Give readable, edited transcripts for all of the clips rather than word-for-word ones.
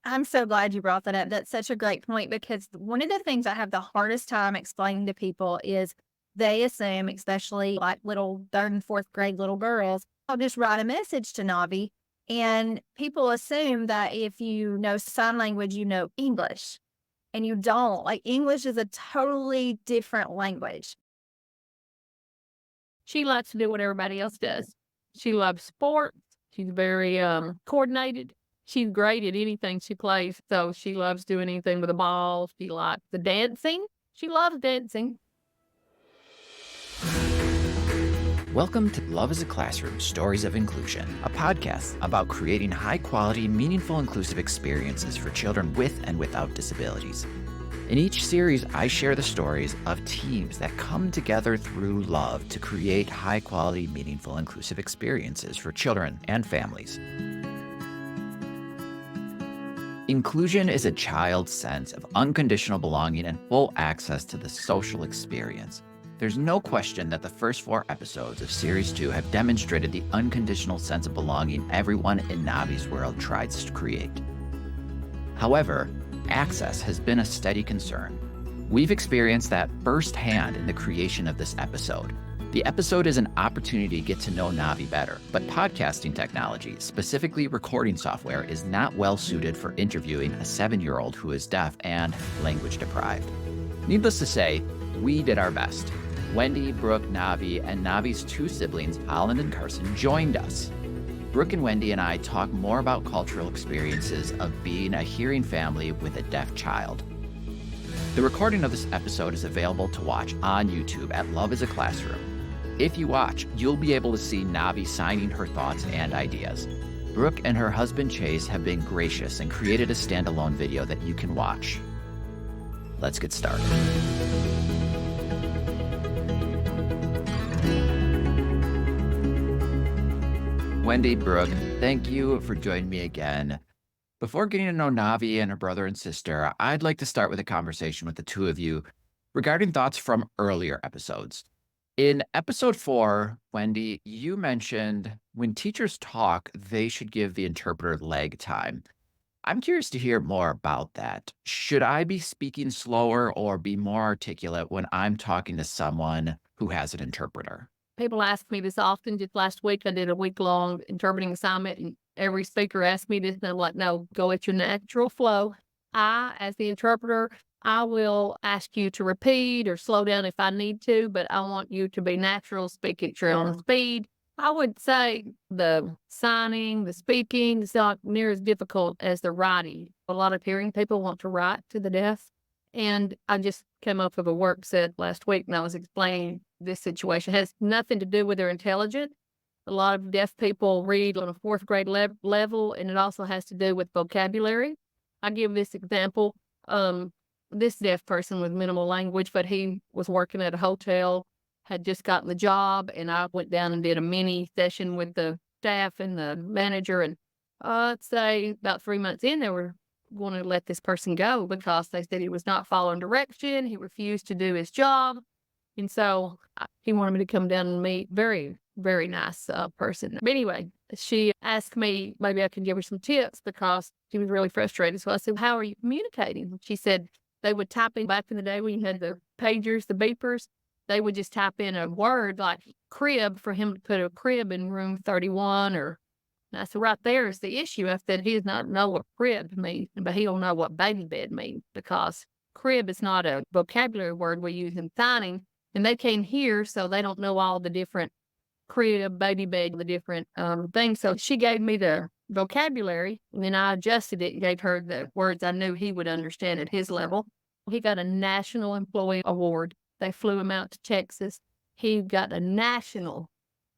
I'm so glad you brought that up. That's such a great point because one of the things I have the hardest time explaining to people is they assume, especially like little third and fourth grade little girls, I'll just write a message to Navi. And people assume that if you know sign language, you know English, and you don't. Like, English is a totally different language. She likes to do what everybody else does. She loves sports. She's very coordinated. She's great at anything she plays. So she loves doing anything with a ball. She likes the dancing. She loves dancing. Welcome to Love is a Classroom Stories of Inclusion, a podcast about creating high quality, meaningful, inclusive experiences for children with and without disabilities. In each series, I share the stories of teams that come together through love to create high quality, meaningful, inclusive experiences for children and families. Inclusion is a child's sense of unconditional belonging and full access to the social experience. There's no question that the first 4 episodes of Series 2 have demonstrated the unconditional sense of belonging everyone in Navee's world tries to create. However, access has been a steady concern. We've experienced that firsthand in the creation of this episode. The episode is an opportunity to get to know Navee better, but podcasting technology, specifically recording software, is not well suited for interviewing a 7-year-old who is deaf and language deprived. Needless to say, we did our best. Wendy, Brooke, Navee, and Navee's 2 siblings, Holland and Carson, joined us. Brooke and Wendy and I talk more about cultural experiences of being a hearing family with a deaf child. The recording of this episode is available to watch on YouTube at Love is a Classroom. If you watch, you'll be able to see Navee signing her thoughts and ideas. Brooke and her husband Chase have been gracious and created a standalone video that you can watch. Let's get started. Wendy, Brooke, thank you for joining me again. Before getting to know Navee and her brother and sister, I'd like to start with a conversation with the two of you regarding thoughts from earlier episodes. In episode 4, Wendy, you mentioned when teachers talk, they should give the interpreter lag time. I'm curious to hear more about that. Should I be speaking slower or be more articulate when I'm talking to someone who has an interpreter? People ask me this often. Just last week, I did a week-long interpreting assignment, and every speaker asked me this, and I'm like, no, go at your natural flow. As the interpreter, I will ask you to repeat or slow down if I need to, but I want you to be natural, speak at your own speed. I would say the signing, the speaking is not near as difficult as the writing. A lot of hearing people want to write to the deaf. And I just came up with a work set last week and I was explaining this situation. It has nothing to do with their intelligence. A lot of deaf people read on a fourth grade level, and it also has to do with vocabulary. I give this example. This deaf person with minimal language, but he was working at a hotel, had just gotten the job, and I went down and did a mini session with the staff and the manager. And I'd say about 3 months in, they were going to let this person go because they said he was not following direction. He refused to do his job. And so he wanted me to come down and meet. Very, very nice person. But anyway, she asked me maybe I could give her some tips because she was really frustrated. So I said, how are you communicating? She said they would type in back in the day when you had the pagers, the beepers. They would just type in a word like crib for him to put a crib in room 31 or. And I said, right there is the issue. I said, he does not know what crib means, but he don't know what baby bed means because crib is not a vocabulary word we use in signing, and they can't hear, so they don't know all the different crib, baby bed, the different things. So she gave me the vocabulary, and then I adjusted it and gave her the words I knew he would understand at his level. He got a National Employee Award. They flew him out to Texas. He got a national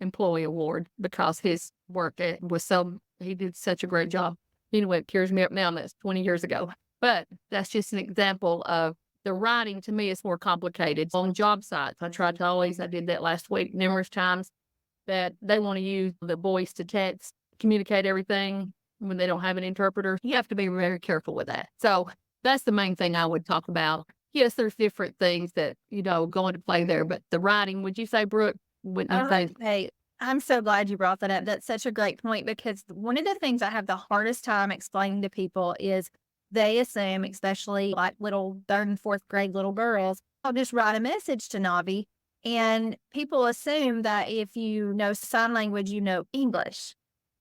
employee award because his work was he did such a great job. Anyway, it cures me up now, and that's 20 years ago. But that's just an example of the writing to me is more complicated. On job sites, I did that last week numerous times, that they want to use the voice to text, communicate everything when they don't have an interpreter. You have to be very careful with that. So that's the main thing I would talk about. Yes, there's different things that, go into play there, but the writing, would you say, Brooke, wouldn't I you say? would say I'm so glad you brought that up. That's such a great point because one of the things I have the hardest time explaining to people is they assume, especially like little third and fourth grade little girls, I'll just write a message to Navi. And people assume that if you know sign language, you know English,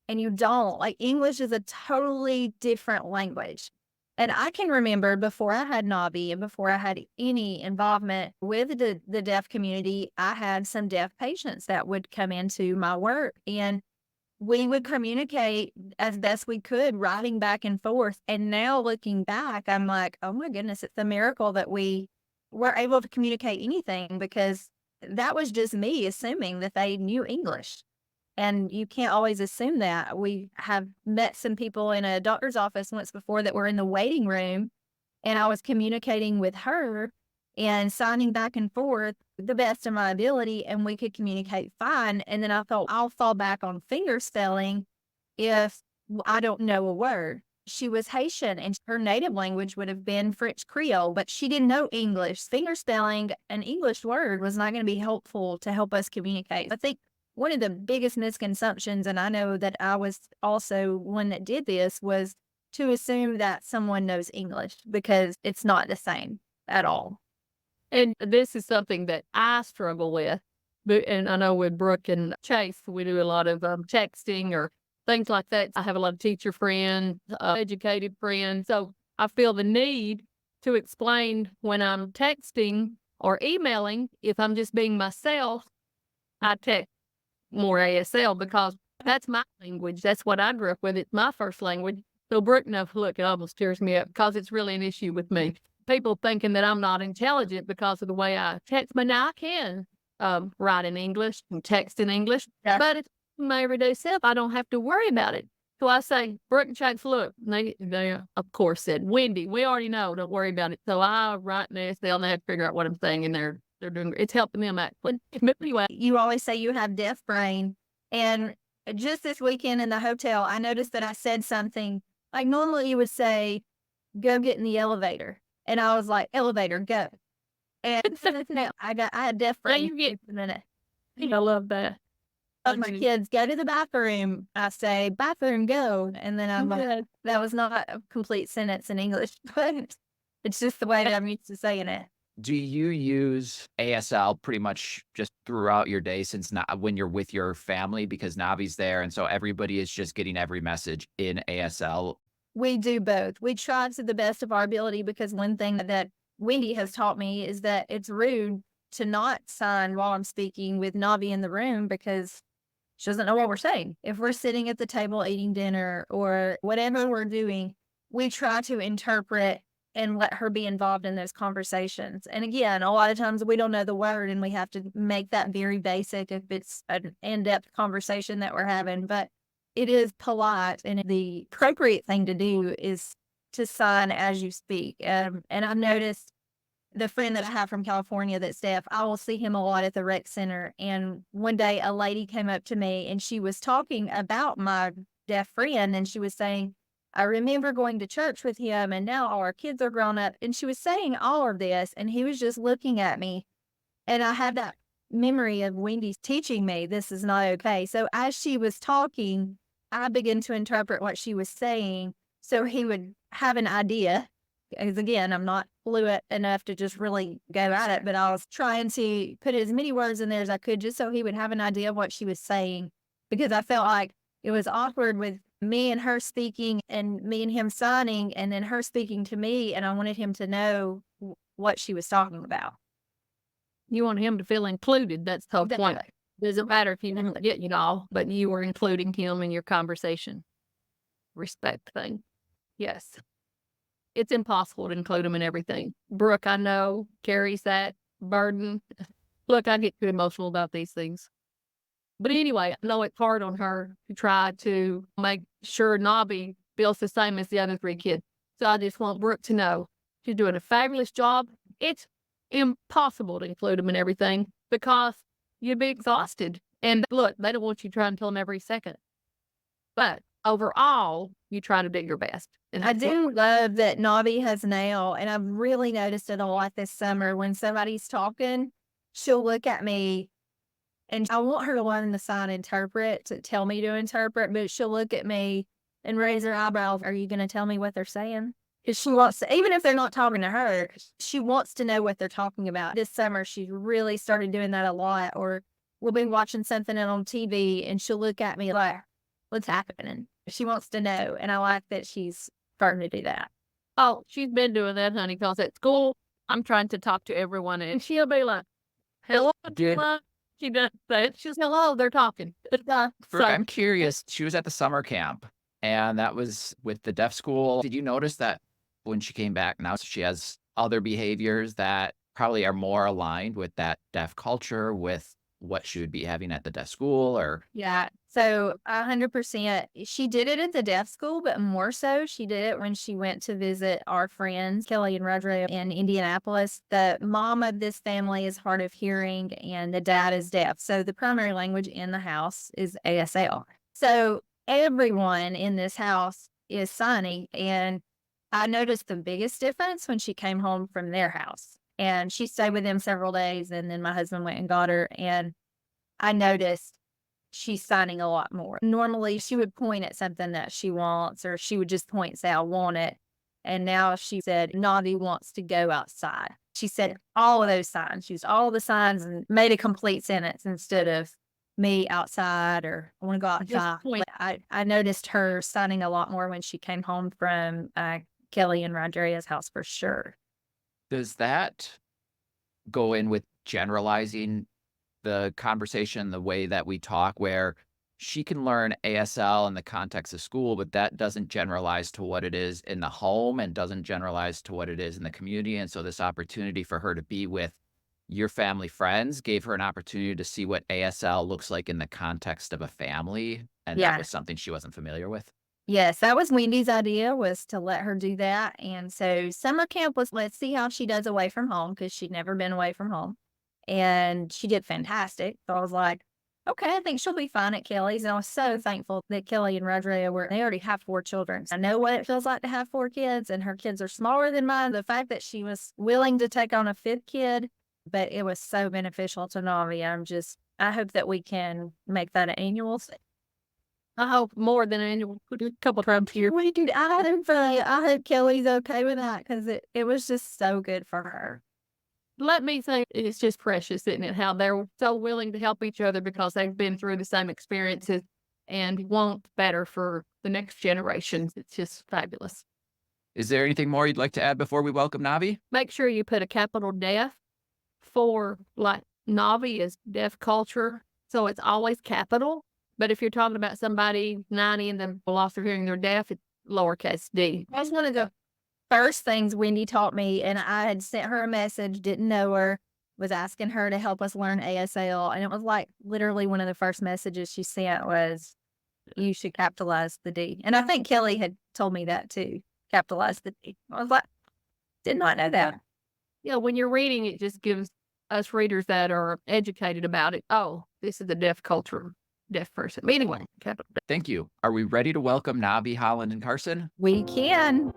and you don't. Like, English is a totally different language. And I can remember before I had Navi and before I had any involvement with the deaf community, I had some deaf patients that would come into my work, and we would communicate as best we could, writing back and forth. And now looking back, I'm like, oh my goodness, it's a miracle that we were able to communicate anything, because that was just me assuming that they knew English. And you can't always assume that. We have met some people in a doctor's office once before that were in the waiting room, and I was communicating with her and signing back and forth the best of my ability, and we could communicate fine. And then I thought, I'll fall back on finger spelling if I don't know a word. She was Haitian, and her native language would have been French Creole, but she didn't know English. Finger spelling an English word was not going to be helpful to help us communicate. I think one of the biggest misconceptions, and I know that I was also one that did this, was to assume that someone knows English, because it's not the same at all. And this is something that I struggle with. And I know with Brooke and Chase, we do a lot of texting or things like that. I have a lot of teacher friends, educated friends. So I feel the need to explain when I'm texting or emailing. If I'm just being myself, I text more ASL because that's my language. That's what I grew up with. It's my first language. So Brooke knows, look, it almost tears me up because it's really an issue with me. People thinking that I'm not intelligent because of the way I text, but now I can write in English and text in English, Yeah. but it's my everyday self. I don't have to worry about it. So I say, Brooke and Chase, look, they of course said, Wendy, we already know, don't worry about it. So I write this, they'll have to figure out what I'm saying, and they're doing, it's helping them actually. But anyway, You always say you have deaf brain. And just this weekend in the hotel, I noticed that I said something like normally you would say, go get in the elevator. And I was like, elevator, go. And no, I had deaf now brain you get, for a minute. I love that. Of my kids, go to the bathroom. I say, bathroom, go. And then I'm like, Yeah. that was not a complete sentence in English, but it's just the way that I'm used to saying it. Do you use ASL pretty much just throughout your day since when you're with your family because Navi's there and so everybody is just getting every message in ASL? We do both. We try to the best of our ability, because one thing that Wendy has taught me is that it's rude to not sign while I'm speaking with Navi in the room, because she doesn't know what we're saying. If we're sitting at the table eating dinner or whatever we're doing, we try to interpret and let her be involved in those conversations. And again, a lot of times we don't know the word and we have to make that very basic if it's an in-depth conversation that we're having. But it is polite, and the appropriate thing to do is to sign as you speak. And I've noticed the friend that I have from California that's deaf, I will see him a lot at the rec center. And one day a lady came up to me and she was talking about my deaf friend, and she was saying, I remember going to church with him and now all our kids are grown up. And she was saying all of this, and he was just looking at me. And I had that memory of Wendy's teaching me this is not okay. So as she was talking, I began to interpret what she was saying so he would have an idea. Because again, I'm not fluent enough to just really go at it, but I was trying to put as many words in there as I could just so he would have an idea of what she was saying. Because I felt like it was awkward with me and her speaking and me and him signing and then her speaking to me, and I wanted him to know what she was talking about. You want him to feel included. That's the whole point. Definitely. Doesn't matter if you didn't get it all, but you were including him in your conversation. Respect thing. Yes. It's impossible to include him in everything. Brooke, I know, carries that burden. Look, I get too emotional about these things. But anyway, I know it's hard on her to try to make sure Nobby feels the same as the other three kids. So I just want Brooke to know she's doing a fabulous job. It's impossible to include them in everything because you'd be exhausted. And look, they don't want you trying to tell them every second. But overall, you try to do your best. And I do love that Nobby has now, and I've really noticed it a lot this summer, when somebody's talking, she'll look at me And I want her to learn the sign interpret to tell me to interpret, but she'll look at me and raise her eyebrows. Are you going to tell me what they're saying? Because she wants to, even if they're not talking to her, she wants to know what they're talking about. This summer, she really started doing that a lot. Or we'll be watching something on TV and she'll look at me like, what's happening? She wants to know. And I like that she's starting to do that. Oh, she's been doing that, honey, because at school, I'm trying to talk to everyone, and she'll be like, hello, Did hello. She does that. She's, hello, they're talking. Brooke, So, I'm curious. She was at the summer camp, and that was with the deaf school. Did you notice that when she came back, now she has other behaviors that probably are more aligned with that deaf culture, with what she would be having at the deaf school? Or Yeah. So 100%. She did it at the deaf school, but more so, she did it when she went to visit our friends, Kelly and Rodrigo, in Indianapolis. The mom of this family is hard of hearing and the dad is deaf. So the primary language in the house is ASL. So everyone in this house is signing. And I noticed the biggest difference when she came home from their house. And she stayed with them several days. And then my husband went and got her. And I noticed she's signing a lot more. Normally, she would point at something that she wants, or she would just point and say, I want it. And now she said, Navee wants to go outside. She said all of those signs. She used all the signs and made a complete sentence instead of me outside or I want to go outside. point. I noticed her signing a lot more when she came home from Kelly and Rodrigo's house for sure. does that go in with generalizing the conversation, the way that we talk, where she can learn ASL in the context of school, but that doesn't generalize to what it is in the home and doesn't generalize to what it is in the community? And so this opportunity for her to be with your family friends gave her an opportunity to see what ASL looks like in the context of a family. And that Yeah. was something she wasn't familiar with. Yes, that was Wendy's idea, was to let her do that. And so summer camp was, let's see how she does away from home, because she'd never been away from home. And she did fantastic. So I was like, okay, I think she'll be fine at Kelly's. And I was so thankful that Kelly and Rodrigo they already have 4 children. I know what it feels like to have 4 kids, and her kids are smaller than mine. The fact that she was willing to take on a 5th kid, but it was so beneficial to Navee. I hope that we can make that an annual thing. I hope more than annual, a couple times a year. We do. I hope Kelly's okay with that, because it was just so good for her. Let me say, it's just precious, isn't it? How they're so willing to help each other because they've been through the same experiences and want better for the next generations. It's just fabulous. Is there anything more you'd like to add before we welcome Navee? Make sure you put a capital deaf for, like, Navee is deaf culture, so it's always capital. But if you're talking about somebody 90 and then lost their hearing, they're deaf, it's lowercase d. That was one of the first things Wendy taught me, and I had sent her a message, didn't know her, was asking her to help us learn ASL. And it was like literally one of the first messages she sent was, you should capitalize the D. And I think Kelly had told me that too, capitalize the D. I was like, did not know that. Yeah, when you're reading, it just gives us readers that are educated about it. Oh, this is a deaf culture, deaf person. But anyway, capital D. Thank you. Are we ready to welcome Navee, Holland, and Carson? We can.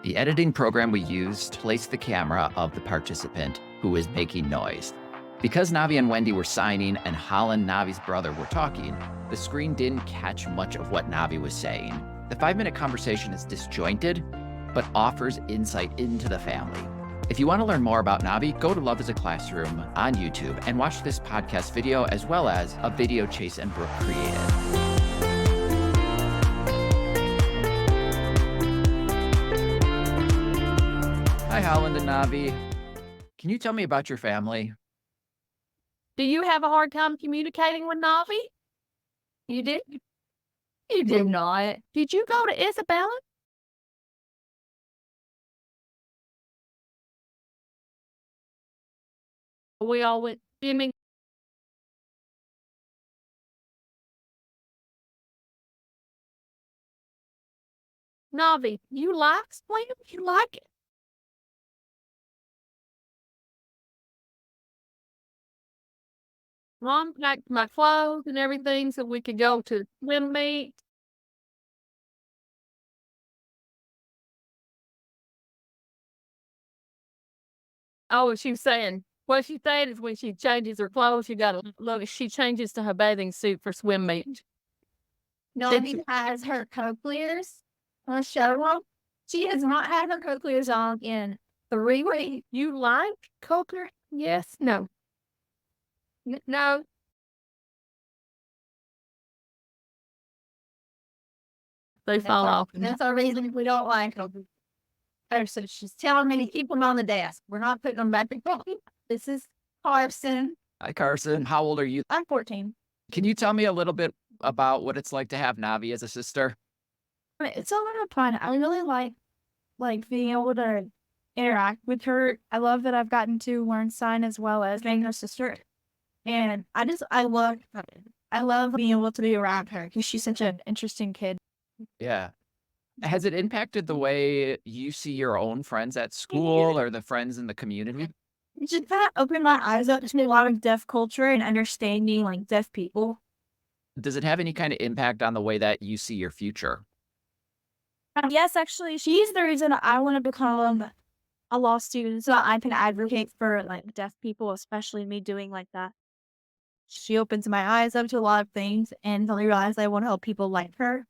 The editing program we used placed the camera of the participant who is making noise. Because Navee and Wendy were signing and Holland, Navee's brother, were talking, the screen didn't catch much of what Navee was saying. The 5-minute conversation is disjointed, but offers insight into the family. If you want to learn more about Navee, go to Love is a Classroom on YouTube and watch this podcast video, as well as a video Chase and Brooke created. Hi, Holland and Navee. Can you tell me about your family? Do you have a hard time communicating with Navee? You did? You did not. Did you go to Isabella? We all went swimming. Navee, you like swim? You like it? Mom packed my clothes and everything so we could go to swim meet. Oh, she was saying, what she said is when she changes her clothes, you gotta look, she changes to her bathing suit for swim meet. Navee has her cochlears on show on. She has not had her cochlears on in 3 weeks. You like cochlear? Yes, no. No. They fall off. That's our reason we don't like them. Oh, so she's telling me to keep them on the desk. We're not putting them back on. This is Carson. Hi, Carson. How old are you? I'm 14. Can you tell me a little bit about what it's like to have Navee as a sister? I mean, it's a lot of fun. I really like being able to interact with her. I love that I've gotten to learn sign as well as being her sister. And I love being able to be around her because she's such an interesting kid. Yeah. Has it impacted the way you see your own friends at school or the friends in the community? It just kind of opened my eyes up to a lot of deaf culture and understanding like deaf people. Does it have any kind of impact on the way that you see your future? Yes, actually, she's the reason I want to become a law student so I can advocate for like deaf people, especially me doing like that. She opens my eyes up to a lot of things and I realize I want to help people like her.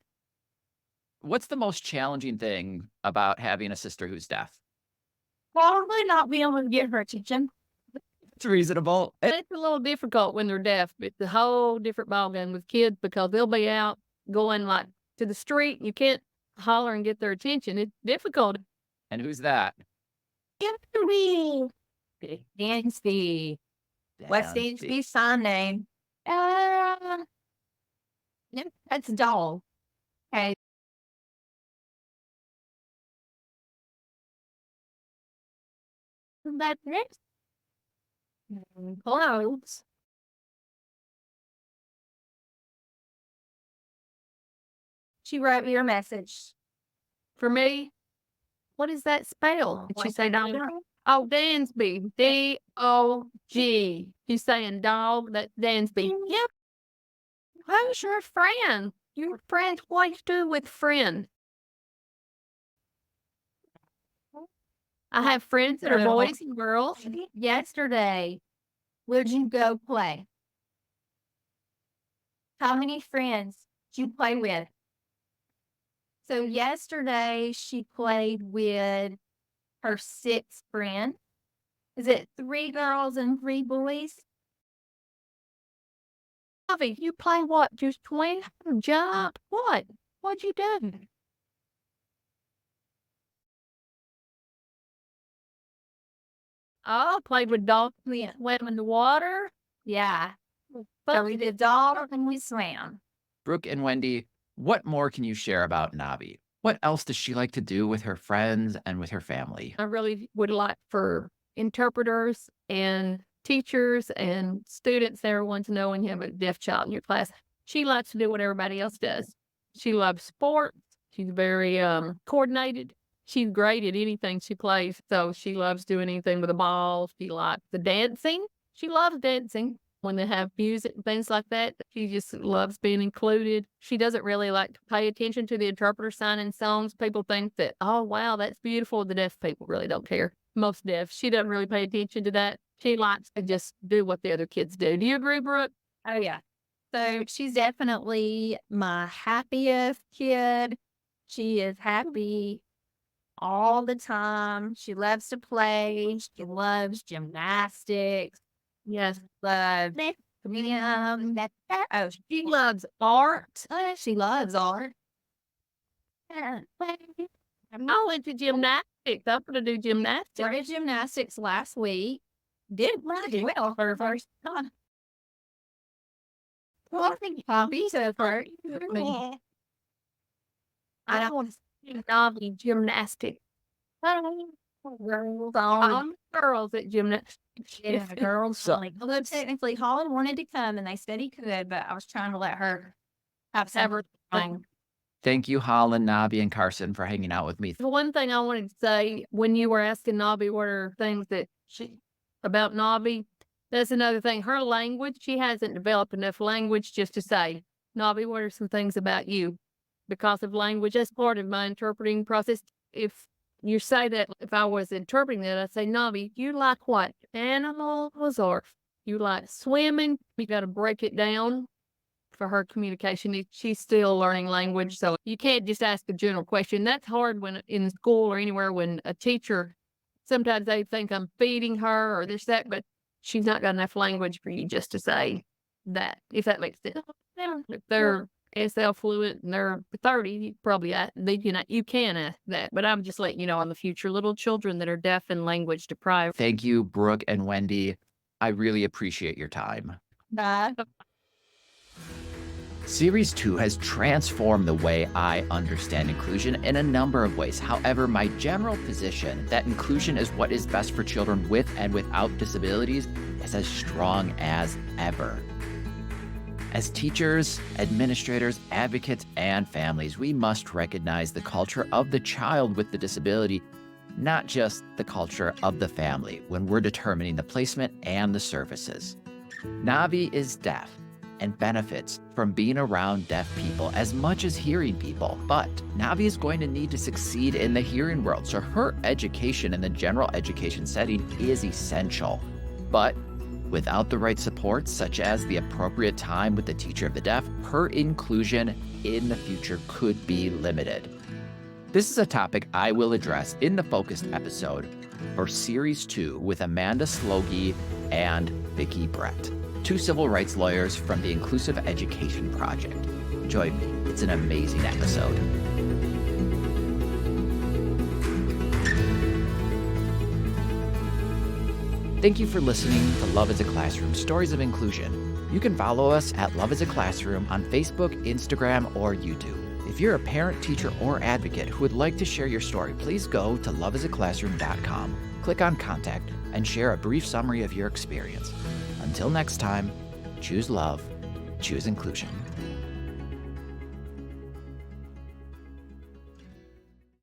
What's the most challenging thing about having a sister who's deaf? Probably not being able to get her attention. It's reasonable. It's a little difficult when they're deaf. It's a whole different ballgame with kids because they'll be out going like to the street. You can't holler and get their attention. It's difficult. And who's that? Dansby. Dansby. What's Dansby. Dansby's sign name? Yep, that's dog. Okay. That's it. Clothes. She wrote me a message. For me, what does that spell? Did she say dog? Oh, Dansby. D-O-G. She's saying dog. That's Dansby. Yep. Who's your friend? Your friend. What you do with friend? I have friends that are boys and girls. Yesterday, where'd you go play? How many friends did you play with? So yesterday she played with her sixth friend. Is it 3 girls and 3 boys? Navee, you play what? Just playing? Job? What? What'd you do? Oh, played with dogs. We swam in the water. Yeah. So But we did dog and we swam. Brooke and Wendy, what more can you share about Navee? What else does she like to do with her friends and with her family? I really would like for interpreters and teachers and students, everyone to know when you have a deaf child in your class. She likes to do what everybody else does. She loves sports. She's very coordinated. She's great at anything she plays. So she loves doing anything with a ball. She likes the dancing. She loves dancing. When they have music and things like that, she just loves being included. She doesn't really like to pay attention to the interpreter signing songs. People think that, oh, wow, that's beautiful. The deaf people really don't care. Most deaf. She doesn't really pay attention to that. She likes to just do what the other kids do. Do you agree, Brooke? Oh, yeah. So she's definitely my happiest kid. She is happy all the time. She loves to play. She loves gymnastics. Yes. Loves oh, she loves art. She loves art. I went to gymnastics. I'm going to do gymnastics. Started gymnastics last week. Did really well for her first time. Well, I think hobbies so far. I don't want to see Navee gymnastics. Girls Girls at gymnastics. yeah, girls. So- Although technically Holland wanted to come and they said he could, but I was trying to let her have some thing. Thank you, Holland, Navee, and Carson for hanging out with me. The one thing I wanted to say when you were asking Navee what are things that about Navee, that's another thing. Her language, she hasn't developed enough language just to say, Navee, what are some things about you? Because of language, that's part of my interpreting process. If You say that if I was interpreting that, I'd say, Navee, you like what? Animals or you like swimming? You got to break it down for her communication. She's still learning language. So you can't just ask a general question. That's hard when in school or anywhere when a teacher, sometimes they think I'm feeding her or this, that, but she's not got enough language for you just to say that, if that makes sense. If they're SL fluent and they're 30, you probably, you can ask that, but I'm just letting you know on the future little children that are deaf and language deprived. Thank you, Brooke and Wendy. I really appreciate your time. Bye. Series 2 has transformed the way I understand inclusion in a number of ways. However, my general position that inclusion is what is best for children with and without disabilities is as strong as ever. As teachers, administrators, advocates, and families, we must recognize the culture of the child with the disability, not just the culture of the family, when we're determining the placement and the services. Navee is deaf and benefits from being around deaf people as much as hearing people, but Navee is going to need to succeed in the hearing world, so her education in the general education setting is essential. But without the right supports, such as the appropriate time with the teacher of the deaf, her inclusion in the future could be limited. This is a topic I will address in the focused episode for Series 2 with Amanda Slogie and Vicki Brett, 2 civil rights lawyers from the Inclusive Education Project. Join me. It's an amazing episode. Thank you for listening to Love is a Classroom, Stories of Inclusion. You can follow us at Love is a Classroom on Facebook, Instagram, or YouTube. If you're a parent, teacher, or advocate who would like to share your story, please go to loveisaclassroom.com, click on Contact, and share a brief summary of your experience. Until next time, choose love, choose inclusion.